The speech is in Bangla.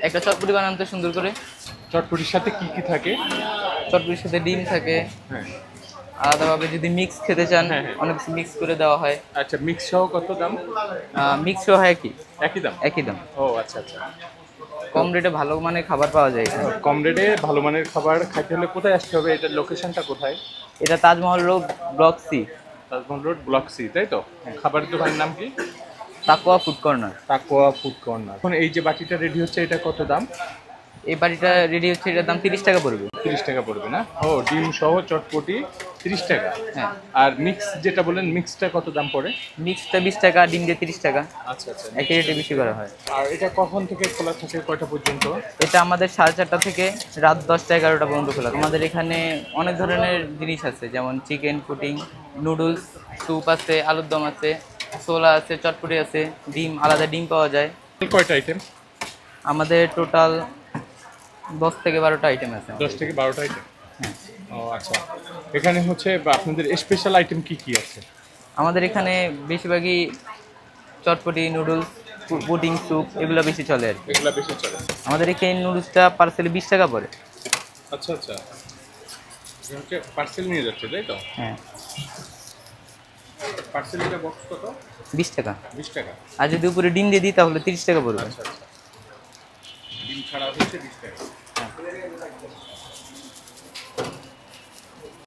একটা চটপটি বানাতে সুন্দর করে। চটপটির সাথে কি কি থাকে? চটপটির সাথে ডিম থাকে, হ্যাঁ। আলাদাভাবে যদি মিক্স খেতে চান হ্যাঁ, হ্যাঁ। অনেক কিছু মিক্স করে দেওয়া হয়। আচ্ছা, মিক্স সহ কত দাম? মিক্সও হয় কি একই দাম? একই দাম। ও আচ্ছা, আচ্ছা। তো কম রেটে ভালো মানের খাবার পাওয়া যায় এখানে। কম রেটে ভালো মানের খাবার খাইতে হলে কোথায় আসতে হবে? এটার লোকেশনটা কোথায়? এটা Taj Mahal road, block C, Taj Mahal road, block C, তাই তো? খাবারের দোকানের নাম কি? Taqwa food corner. Taqwa food corner. এখন এই যে বাটিটা রেডি হচ্ছে, এটা কত দাম? এই বাড়িটা রেডি হচ্ছে, এটার দাম 30 টাকা পড়বে। 30 টাকা পড়বে না? ও, ডিম সহ চটপটি 30 টাকা। হ্যাঁ, আর মিক্স যেটা বললেন, মিক্সটা কত দাম পড়ে? মিক্সটা 20 টাকা, ডিম দিয়ে 30 টাকা। আচ্ছা, আচ্ছা। একই রেটে বেশি করা হয়। আর এটা কখন থেকে খোলা থাকে, কয়টা পর্যন্ত? এটা আমাদের 4:30 থেকে রাত 10টা 11টা পর্যন্ত খোলা। আমাদের এখানে অনেক ধরনের জিনিস আছে, যেমন চিকেন, পুডিং, নুডলস, স্যুপ আছে, আলুর দম আছে, ছোলা আছে, চটপটি আছে, ডিম, আলাদা ডিম পাওয়া যায়। কয়টা আইটেম? আমাদের টোটাল 10 থেকে 12টা আইটেম আছে 10 আমাদের। থেকে 12টা আইটেম। হ্যাঁ, ও আচ্ছা। এখানে হচ্ছে বা আপনাদের স্পেশাল আইটেম কি কি আছে? আমাদের এখানে বেশিরভাগই চটপটি, নুডলস, পুডিং, স্যুপ এগুলো বেশি চলে আর কি। এগুলা বেশি চলে। আমাদের এখানে নুডলসটা পার্সেলে 20 টাকা পড়ে। আচ্ছা, আচ্ছা। এটা হচ্ছে পার্সেল নিয়ে যাচ্ছে, তাই তো? হ্যাঁ, পার্সেল এটা বক্স কত? 20 টাকা। 20 টাকা। আর যদি উপরে ডিম দিয়ে দিই তাহলে 30 টাকা পড়বে। আচ্ছা, আচ্ছা। ডিম ছাড়া হচ্ছে 20 টাকা।